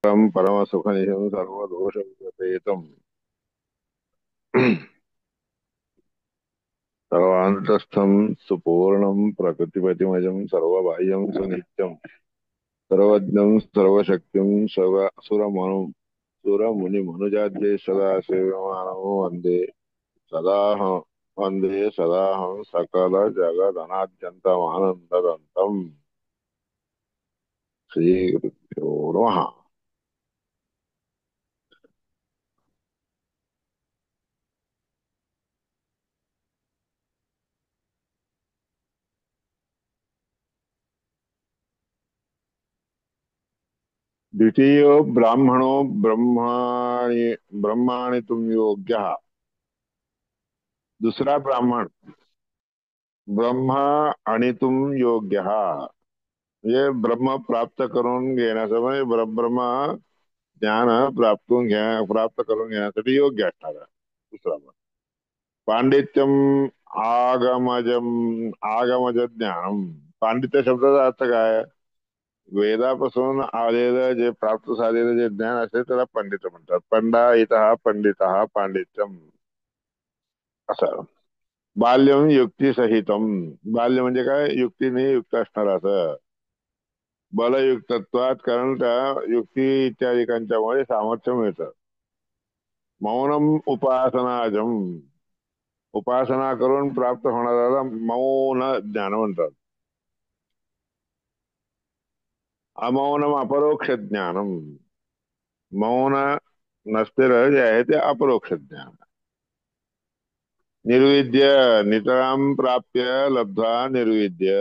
परमसुखनिधिं सर्वदोषविगतेतम् सर्वान्तस्थं सुपूर्णं प्रकृतिपतिमजं सर्वबाह्यं सुनित्यं सर्वज्ञं सर्वशक्तिं सुरमुनिमनुजाद्यै सदा सेव्यमानमो वन्दे सदाहं सकलजगदनाद्यन्तमानन्ददन्तम् श्रीगुरुभ्यो नमः। द्वितीयो ब्राह्मणो ब्रह्माणितुं योग्यः। दूसरा ब्राह्मण ब्रह्म आणितुम योग्य म्हणजे ब्रह्म प्राप्त करून घेण्याचा म्हणजे ब्रह्म ज्ञान प्राप्त करून घेण्यासाठी योग्य असणारा दुसरा ब्रह्म. पांडित्यम आगमज ज्ञानम. पांडित्य शब्दाचा अर्थ काय? वेदापासून आलेलं जे प्राप्त झालेलं जे ज्ञान असते त्याला पंडित म्हणतात. पंडित पांडित्यम असं. बाल्यम युक्तिसहितम. बाल्य म्हणजे काय? युक्तीने युक्त असणार असं. बलयुक्तत्वात कारण त्या युक्ती इत्यादिकांच्यामुळे सामर्थ्य मिळतं. मौनम उपासनाजम. उपासना करून प्राप्त होणाऱ्याला मौन ज्ञान म्हणतात. अमौनम अपरोक्ष ज्ञानम. मौन नसलेलं जे आहे ते अपरोक्ष ज्ञान. निर्विद्य नितराम प्राप्य लब्धा निर्विद्य.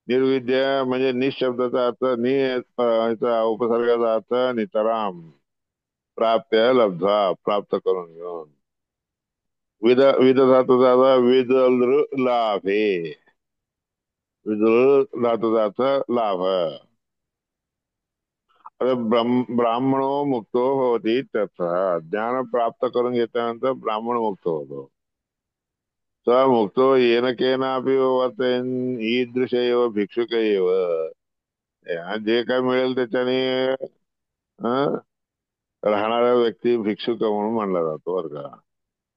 निर्विद्य म्हणजे निशब्दाचा अर्थ उपसर्गाचा अर्थ नितराम. प्राप्य लब्धा प्राप्त करून घेऊन. विद धातुचा विदलृ लाभे. विदलृ धातुचा अर्थ लाभ. आता ब्राह्मणो मुक्तो होती त्याचा ज्ञान प्राप्त करून घेतल्यानंतर ब्राह्मण मुक्त होतो. स मुक्तो येन केनापि वर्तेन ईदृश एव भिक्षुक एव. जे काय मिळेल त्याच्याने अं, राहणारा व्यक्ती भिक्षुक म्हणून मानला जातो बरं का.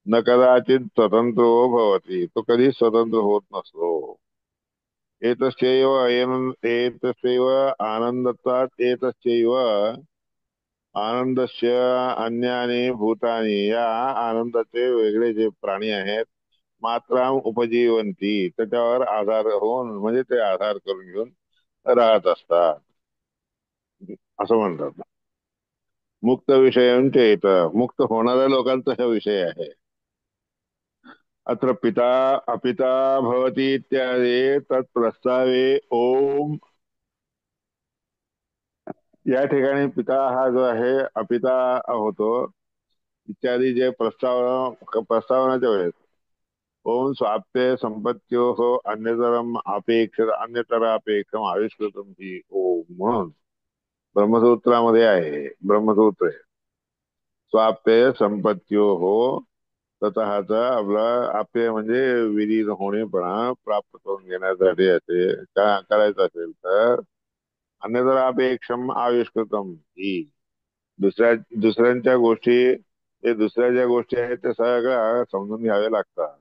न कदाचित स्वतंत्रो भवती. तो कधी स्वतंत्र होत नसतो. एतस्यैव आनंदत्वात् एतस्यैव आनंदस्य अन्यानि भूतानि. या आनंदाचे वेगळे जे प्राणी आहेत मात्राम उपजीवंती त्याच्यावर आधार होऊन म्हणजे ते आधार करून घेऊन राहत असतात असं म्हणतात. मुक्त विषयांचे इथं मुक्त होणाऱ्या लोकांचा हा विषय आहे. अत्र पिता अपिता भवती इत्यादी तत्प्रस्तावे ओम. या ठिकाणी पिता हा जो आहे अपिता होतो इत्यादी जे प्रस्तावनाच्या वेळेस ओम स्वाप्ते संपत्त्यो हो अन्यतरापेक्षम आविष्कृतम ही ओम म्हणून ब्रह्मसूत्रामध्ये आहे. ब्रह्मसूत्र आहे. स्वाप्ते संपत्त्यो हो स्वतःच आपलं आपले म्हणजे विलीन होणेपणा प्राप्त करून घेण्यासाठी असे करायचं असेल तर अन्यतरापेक्षम आविष्कृतम ही दुसऱ्यांच्या गोष्टी ते दुसऱ्या ज्या गोष्टी आहेत ते सगळ्या समजून घ्यावे लागतात.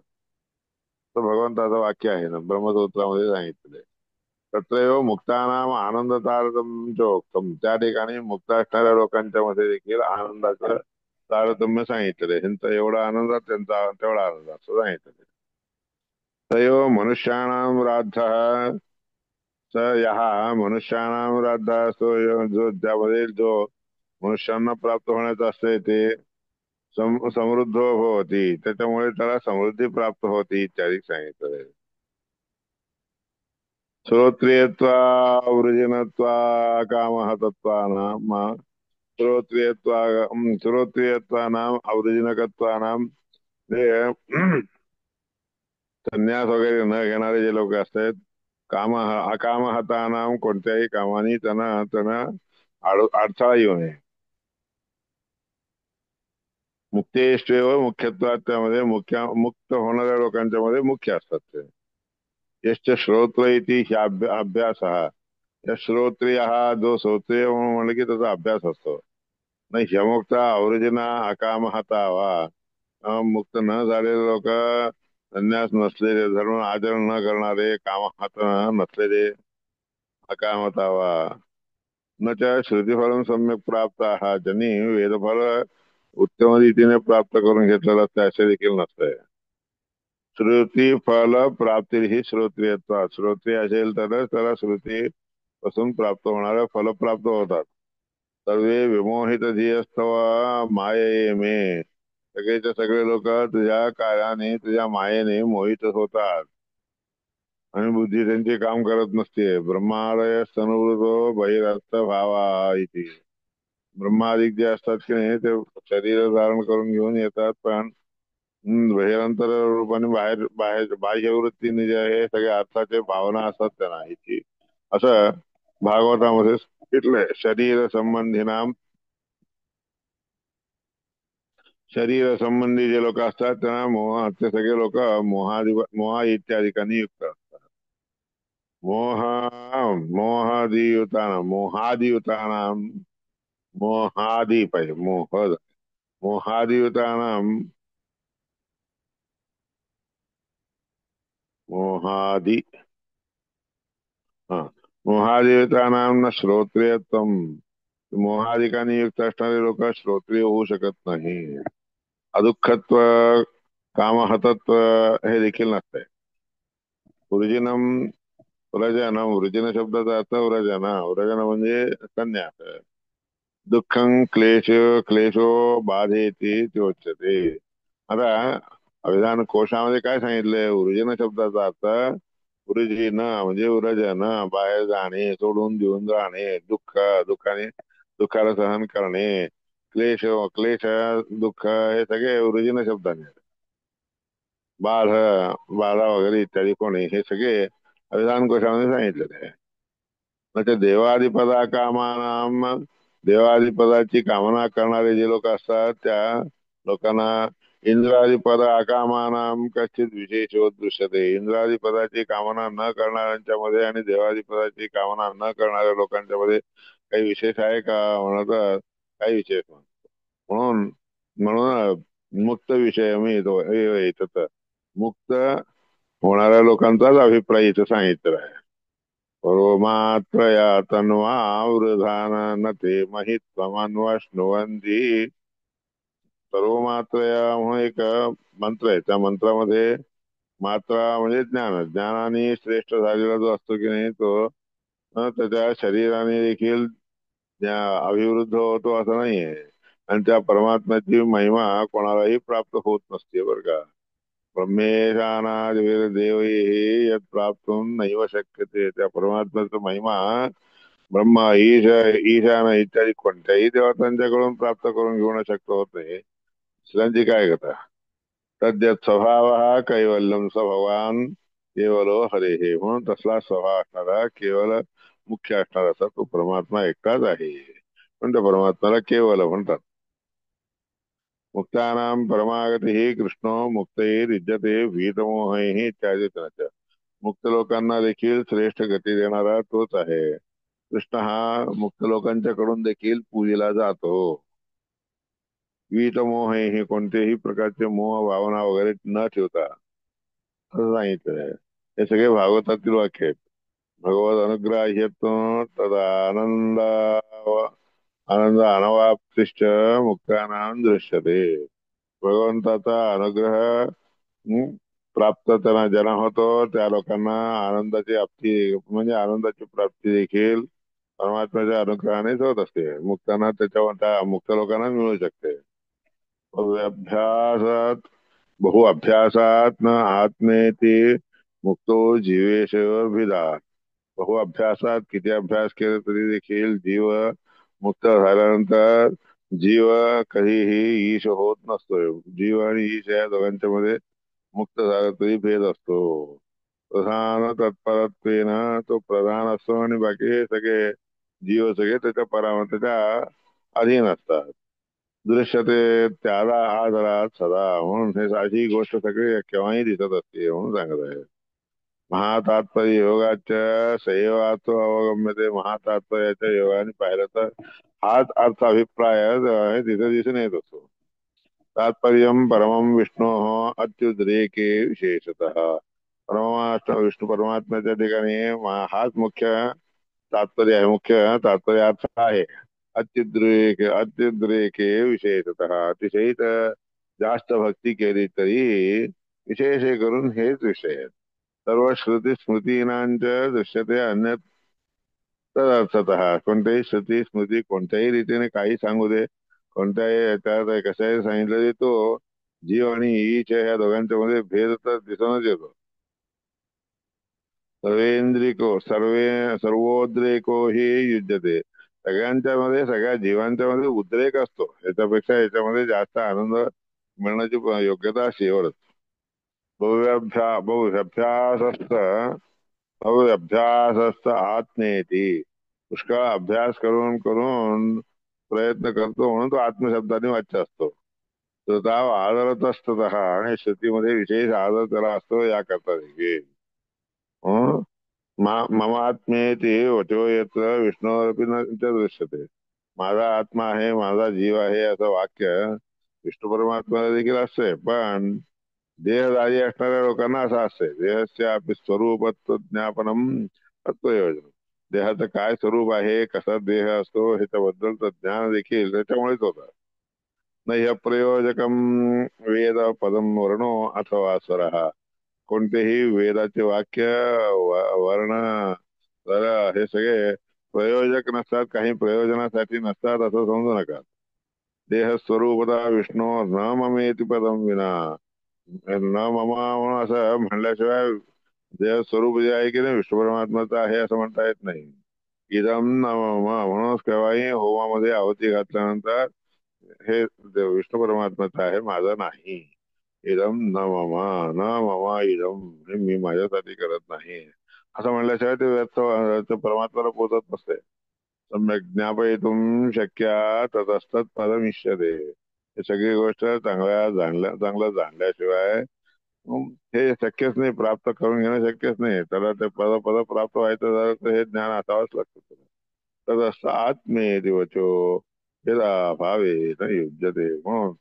तर भगवंताचं वाक्य आहे ना ब्रह्मसूत्रामध्ये सांगितले. तत्रैव मुक्तानाम आनंद तारतम्य चोक्तम. त्या ठिकाणी मुक्त असणाऱ्या लोकांच्या मध्ये देखील आनंदाचं तारतम्य सांगितले. ह्यांचा एवढा आनंद त्यांचा तेवढा आनंद असं सांगितले. तयो मनुष्याणाम राधः स यहा मनुष्याणाम राधः जो त्यामध्ये जो मनुष्यांना प्राप्त होण्याचं असते ते समृद्ध होती त्याच्यामुळे त्याला समृद्धी प्राप्त होती इत्यादी सांगितलं. श्रोत्रियत्वा वृजनत्वा कामः तत्त्वानां श्रोत्रियत्वानां अवृजनकत्वानां जे संन्यास वगैरे न घेणारे जे लोक असतात काम अकामहतानां कोणत्याही कामाने त्यांना त्यांना अडथळा येऊ नये. मुक्तेष्वेव मुख्यत्वात त्यामध्ये मुक्त होणाऱ्या लोकांच्या मध्ये मुख्य असतात ते. यश्च श्रोत्र इति अभ्यास या श्रोत्रिय हा जो श्रोत्रिय म्हणून म्हणलं की त्याचा अभ्यास असतो. नाही ह्यमुक्त अवृजिना अकाम हतावा, मुक्त न झालेले लोक, संन्यास नसलेले, धर्म आचरण न करणारे, काम हात नसलेले, अकामतावा, न त्या श्रुतीफलम सम्यक प्राप्त हा, ज्यांनी वेदफल उत्तम रीतीने प्राप्त करून घेतलेलं असतं असे देखील नसतंय. श्रुती फल प्राप्ती ही श्रोत्रियत्व, श्रोत्रिय असेल तरच त्याला श्रुती पासून प्राप्त होणारे फल प्राप्त होतात. सर्वे विमोहित धियस्तव माये मे, सगळेचे सगळे लोक तुझ्या कार्याने तुझ्या मायेने मोहित होतात आणि बुद्धी त्यांची काम करत नसते. ब्रह्मादय स्तनुवृतो बहिरस्त भावा इथे, ब्रह्मादिक जे असतात की नाही ते शरीर धारण करून घेऊन येतात, पण बहिरंतर रूपाने बाहेर बाहेर बाह्यवृत्तीने जे आहे सगळे अर्थाचे भावना असतात त्यांना इथे, असं भागवतामध्ये म्हटलंय. शरीर संबंधी नाम, शरीर संबंधी जे लोक असतात त्यांना मोह, ते सगळे लोक मोहा इत्यादिकांनी युक्त असतात. मोह मोहादियुतानां, मोहादि पाहिजे, मोहादियुतानां, मोहादि, हा, मोहादियुतानां न श्रोत्रियत्वम, मोहादिकांनी युक्त असणारे लोक श्रोत्रिय होऊ शकत नाही. अदुःखत्व, कामहतत्व हे देखील नसते. वृजिनम, व्रजन, वृजिन शब्दाचा अर्थ व्रजन, व्रजन म्हणजे संन्यास. दुःखं क्लेश, क्लेशो बाधेती उच्यते. आता अभिधान कोशामध्ये काय सांगितलंय, वृजिन शब्दाचा अर्थ वृजिन म्हणजे व्रजन, बाहेर जाणे, सोडून देऊन जाणे, दुःख, दुःखाने दुःखाला सहन करणे, क्लेश, क्लेश, दुःख हे सगळे वृजिन शब्दाने, बाध, बाधा वगैरे इत्यादी कोणी, हे सगळे अभिधान कोशामध्ये सांगितलेले आहे. म्हणजे देवादिपदा कामानाम, देवादिपदाची कामना करणारे जे लोक असतात त्या लोकांना इंद्रादिपद अकामानाम कश्चित विशेषो दृश्यते, इंद्रादिपदाची कामना न करणाऱ्यांच्या मध्ये आणि देवादिपदाची कामना न करणाऱ्या लोकांच्या मध्ये काही विशेष आहे का म्हणत, काही विशेष नाही. म्हणून म्हणून मुक्त विषय मी तो इथं मुक्त होणाऱ्या लोकांचाच अभिप्राय इथं सांगितलेला आहे. रोमात्रया तन्वावृधान न ते महित्वमन्वश्नुवन्ति, सर्वमात्रया म्हणून एक मंत्र आहे, त्या मंत्रामध्ये मात्रा म्हणजे ज्ञान, ज्ञानाने श्रेष्ठ झालेला जो असतो की नाही तो त्याच्या शरीराने देखील अभिवृद्ध होतो असं नाहीये. आणि त्या परमात्म्याची महिमा कोणालाही प्राप्त होत नसते बरं का. ब्रह्मेशानादिर्देवै यत् प्राप्तुं नैव शक्यते, त्या परमात्म्याचा महिमा ब्रह्मा, ईशान इत्यादी कोणत्याही देवतांच्याकडून प्राप्त करून घेऊन शक्य होत नाही. दुसऱ्यांची काय कथा. तद्यत स्वभाव कैवल्यम स भगवान केवलो हरे हे, म्हणून तसला स्वभाव असणारा केवळ मुख्य असणारा असा तो परमात्मा एकटाच आहे, पण त्या परमात्म्याला केवल म्हणतात. मुक्तानां परमागती कृष्णो मुक्तैर्युज्यते भीतमोहैः इत्यादी. मुक्त लोकांना देखील श्रेष्ठ गती देणारा तोच आहे. कृष्ण हा मुक्त लोकांच्या कडून देखील पूजला जातो. वीतमोहैः, कोणतेही प्रकारचे मोह भावना वगैरे न ठेवता, असं सांगितलंय. हे सगळे भागवतातील वाक्य आहेत. भगवत अनुग्राह्यत्व तदा आनंद, आनंद अनवाप्तिश्च मुक्तानां दृश्यते. भगवंताचा अनुग्रह प्राप्त त्यांना ज्यांना होतो त्या लोकांना आनंदाची प्राप्ती म्हणजे आनंदाची प्राप्ती देखील परमात्म्याच्या अनुग्रहानेच होत असते. मुक्तांना त्याच्या, त्या मुक्त लोकांना मिळू शकते. अभ्यासात, बहु अभ्यासात न आत्मेती मुक्तो जीवेशभिदा, बहु अभ्यासात किती अभ्यास केले तरी देखील जीव मुक्त झाल्यानंतर जीव कधीही ईश होत नसतोय. जीव आणि ईश या दोघांच्या मध्ये मुक्त झाला तरी भेद असतो. प्रधान तत्परत्वेन तो प्रधान असतो आणि बाकी हे सगळे जीव सगळे त्याच्या परामर्शाच्या अधीन असतात. दृश्यते त्याला आदरात सदा, म्हणून हे अशी गोष्ट सगळी केव्हाही दिसत असते म्हणून सांगत आहे. महातात्पर्य योगाच्या संयोगाचो अवगम्यते महातात्पर्याच्या योगाने पाहिलं तर हाच अर्थ अभिप्राय तिथे दिसून येत असतो. तात्पर्य परमं विष्णो अत्युद्रेके विशेषतः परमात्मा विष्णू परमात्म्याच्या ठिकाणी हाच मुख्य तात्पर्य आहे, मुख्य तात्पर्यार्थ आहे. अत्युद्रेके विशेषतः अतिशयित जास्त भक्ती केली तरी विशेष करून हेच विषय आहेत. सर्व श्रुती स्मृतीनांच्या दृश्यते अन्य तदर्थतः कोणत्याही श्रुती स्मृती कोणत्याही रीतीने काही सांगू दे, कोणत्याही त्यात कशाही सांगितलं तो जीव आणि ईच्या या दोघांच्या मध्ये भेद तर दिसूनच येतो. सर्वोद्रेको ही युज्यते सगळ्यांच्या मध्ये सगळ्या जीवांच्या मध्ये उद्रेक असतो. याच्यापेक्षा याच्यामध्ये जास्त आनंद मिळण्याची योग्यता अशी एवढंच. बहुअभ्यासस्त अभ्यासस्त आत्मेती पुष्कळ अभ्यास करून करून प्रयत्न करतो म्हणून तो आत्मशब्दाने वाच्य असतो. स्वतः आदरत असत आणि श्रुतीमध्ये विशेष आदर त्याला असतो याकरता देखील. हं? मम आत्मेती वचो यत्र विष्णोरपि न च दृश्यते. माझा आत्मा आहे, माझा जीव आहे असं वाक्य विष्णू परमात्म्याला देखील असते, पण देहधारी असणाऱ्या लोकांना असं असते. देहस्य स्वरूपत्व ज्ञापनम तत्वयोजन. देहाचं काय स्वरूप आहे, कसा देह असतो ह्याच्याबद्दलचं ज्ञान देखील त्याच्यामुळेच होतं. न प्रयोजकम वेद पदम वर्णो अथवा स्वरः. कोणतेही वेदाचे वाक्य वर्ण स्वर हे सगळे प्रयोजक नसतात, काही प्रयोजनासाठी नसतात असं समजू नका. देह स्वरूपता विष्णू न ममेति पदम विना. न ममा म्हणून असं म्हणल्याशिवाय देह स्वरूप जे आहे की नाही विष्णू परमात्माचं आहे असं म्हणता येत नाही. इदम न मम म्हणूनच केव्हाही होमामध्ये आहुती घातल्यानंतर हे विष्णू परमात्माचं आहे, माझं नाही. इदम न मम न मम इदम हे मी माझ्यासाठी करत नाही असं म्हणल्याशिवाय ते व्यर्थ परमात्म्याला पोचत नसते. सम्यक ज्ञापयितुम शक्या ततस्तत पदमिष्यते. हे सगळी गोष्ट चांगलं जाणल्याशिवाय हे शक्यच नाही, प्राप्त करून घेणं शक्यच नाही. त्याला ते पद पद प्राप्त व्हायचं झालं तर हे ज्ञान असावंच लागतं. तदस्त आत्मे वचो भेदा भावे न युज्यते. म्हणून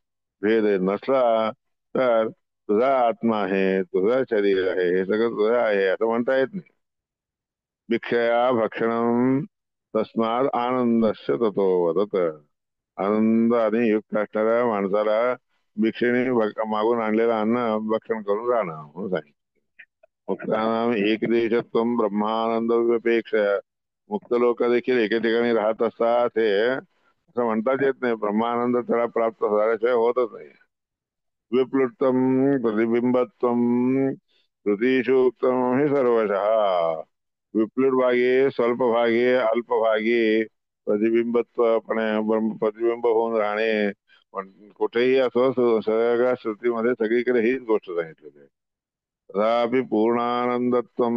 भेद नसला तर तुझा आत्मा आहे, तुझा शरीर आहे, हे सगळं तुझं आहे असं म्हणता येत नाही. भिक्षया भक्षणम तस्मात आनंदस्य ततो वदत. आनंदाने युक्त असणाऱ्या माणसाला भिक्षेने मागून आणलेलं अन्न भक्षण करून राहणं म्हणून सांगितलं. मुक्तानाम एक देशत्व ब्रह्मानंद व्यपेक्षा. मुक्त लोक देखील एके ठिकाणी राहत असतात हे असं म्हणताच येत नाही. ब्रह्मानंद त्याला प्राप्त झाल्याशिवाय होतच नाही. विप्लुप्तम प्रतिबिंबत्वम श्रुतीषु उक्तम हे सर्वशः. विप्लुट भागी स्वल्प भागी अल्पभागी प्रतिबिंबत्वपणे प्रतिबिंब होऊन राहणे. पण कुठेही असो सगळ्या श्रुतीमध्ये सगळीकडे हीच गोष्ट सांगितलेली आहे. तथापि पूर्णानंदत्वम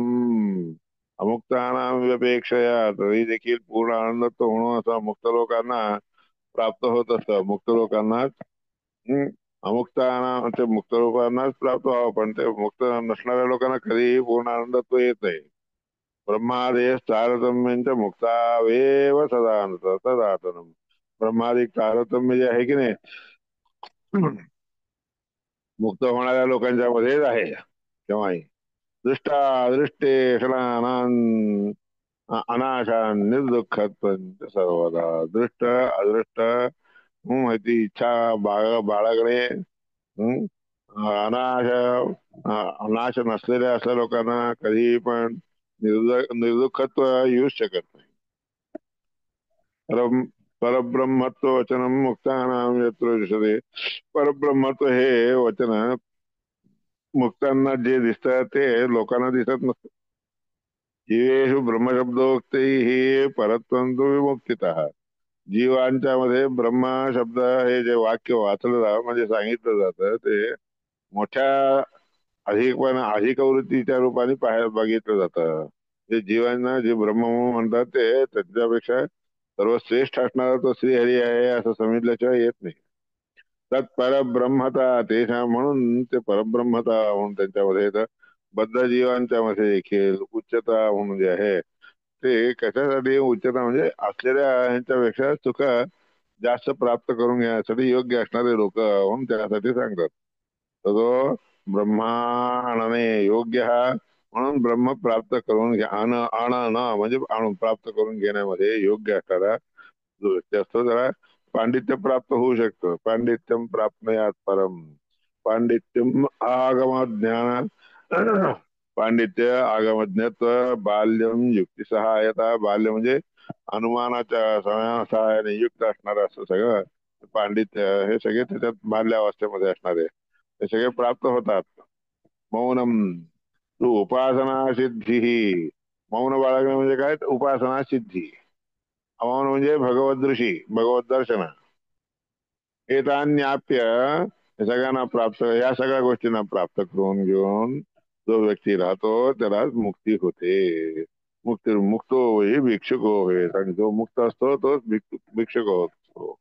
अमुक्तानां व्यपेक्षया. तरी देखील पूर्ण आनंदत्व म्हणून असं मुक्त लोकांना प्राप्त होत असतं. मुक्त लोकांनाच अमुक्ताना ते मुक्त लोकांनाच प्राप्त व्हावं, पण ते मुक्त नसणाऱ्या लोकांना कधीही पूर्ण आनंदत्व येत नाही. ब्रह्मादेश तारतम्यांच्या मुक्तावेव सदातनम. ब्रह्मादिक तारतम्य जे आहे की नाही मुक्त होणाऱ्या लोकांच्या मध्येच आहे केव्हाही. दृष्टा दृष्टे क्षणानां अनाशा निर्दुःखत्व सर्वदा. दृष्ट अदृष्ट माहिती इच्छा बाळगणे अनाश अनाश नसलेल्या अशा लोकांना कधीही पण निर्दुःखत्व येऊच शकत नाही. परब्रह्मत्व वचनम मुक्तानां यत्र दिसते. परब्रह्मत्व हे वचन मुक्तांना जे दिसतं ते लोकांना दिसत नसतं. जीवेषु ब्रह्मशब्दोक्ती ही परत्वंतु विमुक्तितः. जीवांच्या मध्ये ब्रह्म शब्द हे जे वाक्य वाचलं म्हणजे सांगितलं जातं ते मोठ्या अधिकवृत्तीच्या रूपाने बघितलं जातं. जे जीवांना जे ब्रह्म म्हणतात ते त्याच्यापेक्षा सर्वश्रेष्ठ असणारा तो श्रीहरी आहे असं समजल्याशिवाय येत नाही. त्यात परब्रह्मता तेषा म्हणून ते परब्रह्मता म्हणून त्यांच्यामध्ये येतं. बद्ध जीवांच्या मध्ये देखील उच्चता म्हणून जे आहे ते कशासाठी उच्चता म्हणजे असलेल्या ह्यांच्यापेक्षा सुख जास्त प्राप्त करून घेण्यासाठी योग्य असणारे लोक म्हणून त्यासाठी सांगतात. तर तो ब्रह्मांडने योग्य हा म्हणून ब्रह्म प्राप्त करून घ्या आण म्हणजे आणून प्राप्त करून घेण्यामध्ये योग्य असणारा जो व्यक्ती असतो त्याला पांडित्य प्राप्त होऊ शकतं. पांडित्यम प्राप्नुयात् परम. पांडित्यम आगम ज्ञान पांडित्य आगमज्ञत्व बाल्यम युक्ती सहायता. बाल्य म्हणजे अनुमानाच्या सहाय्याने युक्त असणारं असं सगळं पांडित्य हे सगळे त्याच्यात बाल्यावस्थेमध्ये असणारे हे सगळे प्राप्त होतात. मौनम तू उपासना सिद्धी. मौन बाळगणे म्हणजे काय तर उपासना सिद्धी. मौन म्हणजे भगवत ऋषी भगवत दर्शन. एतान्याप्य हे सगळ्यांना प्राप्त या सगळ्या गोष्टींना प्राप्त करून घेऊन जो व्यक्ती राहतो त्याला मुक्ती होते. मुक्ती मुक्तो होई भिक्षुको होय. आणि जो मुक्त असतो तोच भिक्षुक होतो.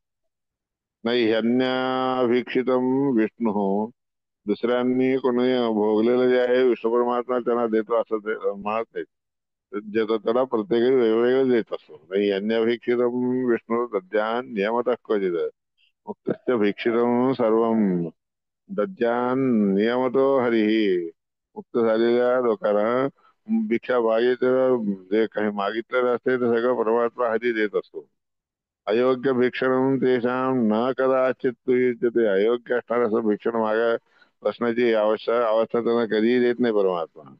नाही ह्यन्याभिक्षितम विष्णू. दुसऱ्यांनी कोणी भोगलेलं जे आहे विष्णू परमात्मा त्यांना देतो असं ते म्हणत नाही. देतो त्याला प्रत्येकी वेगवेगळे देत असतो. नाही अन्याभिक्षितम विष्णू दद्यान नियमतः क्वचित. मुक्तस्य भिक्षितम सर्वम दद्यान नियमतो हरिही. मुक्त झालेल्या लोकांना भिक्षा मागितलं जे काही मागितलेलं असते ते सगळं परमात्मा हरी देत असतो. अयोग्य भिक्षण तेषां न कदाचित ते अयोग्य असणार असं भिक्षण मागा असण्याची अवस्था त्यांना कधीही देत नाही परमात्मा.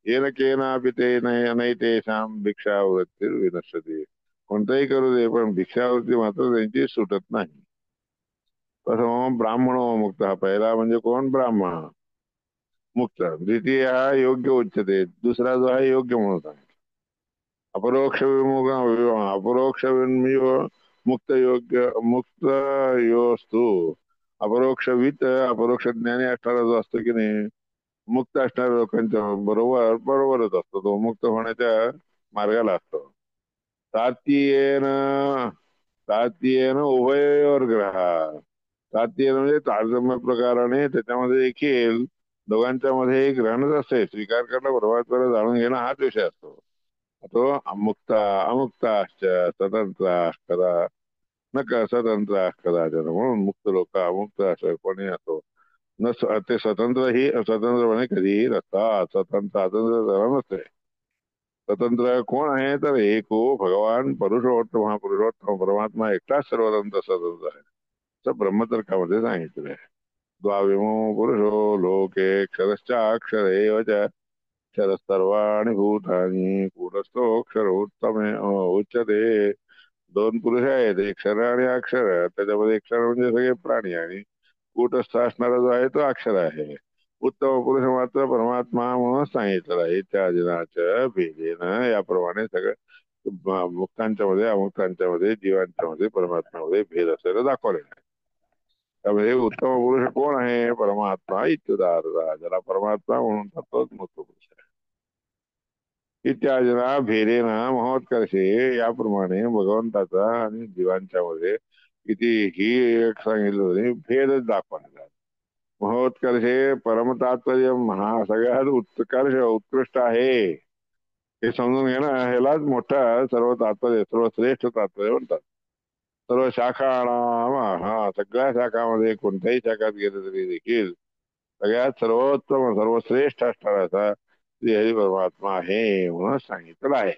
येन केनापि तेन अनैतेषां भिक्षावृत्ती विनश्यते. कोणताही करू दे पण भिक्षावृत्ती मात्र त्यांची सुटत नाही. तसं ब्राह्मणो मुक्त. पहिला म्हणजे कोण ब्राह्मण मुक्त. द्वितीय हा योग्य उच्चते. दुसरा जो आहे योग्य म्हणून आहे. अपरोक्ष विमुख अपरोक्ष मुक्त योग्य मुक्त योस्तू. अपरोक्षवित अपरोक्ष ज्ञानी असणारा जो असतो की नाही मुक्त असणाऱ्या लोकांच्या बरोबर बरोबरच असतो तो मुक्त होण्याच्या मार्गाला असतो. तात्तीयेन तात्तीयेन उभयोर्ग्रह. तात्तीयेन म्हणजे तारतम्य प्रकाराने त्याच्यामध्ये देखील दोघांच्या मध्ये एक ग्रहणच असते. स्वीकार करणं परमात्म्याला जाणून घेणं हाच विषय असतो. तो मुक्त अमुक्ताश्च स्वतंत्र कदा न स्वतंत्र कदाचन. म्हणून मुक्त लोक अमुक्त असं कोणी असो न ते स्वतंत्र ही स्वतंत्रपणे कधीही नसतात. स्वतंत्र स्वातंत्र्य जरा नसते. स्वतंत्र कोण आहे तर एक हो भगवान पुरुषोत्तम. हा पुरुषोत्तम परमात्मा एकटाच सर्वतंत्र स्वतंत्र आहे असं ब्रह्मतर्कामध्ये सांगितलेलं आहे. द्वाविमो पुरुषो लोके क्षरश्चाक्षर एव च क्षर सर्वाणि भूतानि कूटस्थोक्षर उत्तमे उच्यते. दोन पुरुष आहेत एक क्षर आणि अक्षर. त्याच्यामध्ये क्षर म्हणजे सगळे प्राणी आणि कूटस्थ असणारा जो आहे तो अक्षर आहे. उत्तम पुरुष मात्र परमात्मा म्हणून सांगितलेला आहे. त्या जनाच्या भेदेनं याप्रमाणे सगळं मुक्तांच्या मध्ये अमुक्तांच्या मध्ये जीवांच्या मध्ये परमात्म्यामध्ये भेद असलेला दाखवलेला आहे. त्यामध्ये उत्तम पुरुष कोण आहे परमात्मा इत्युदार. ज्याला परमात्मा म्हणून तोच मुक्त पुरुष आहे. इत्यादीना भेदेना महोत्कर्षे. याप्रमाणे भगवंताचा आणि जीवांच्या मध्ये कितीही एक सांगितलं होते भेदच दाखवण्यात. महोत्कर्षे परमतात्पर्य हा सगळ्यात उत्कर्ष उत्कृष्ट आहे हे समजून घेणं ह्यालाच मोठा सर्व तात्पर्य सर्वश्रेष्ठ तात्पर्य म्हणतात. सर्व शाखा हा सगळ्या शाखामध्ये कोणत्याही शाखात गेले तरी देखील सगळ्यात सर्वोत्तम सर्वश्रेष्ठ असणारा असा श्री हरी परमात्मा आहे म्हणून सांगितलं आहे.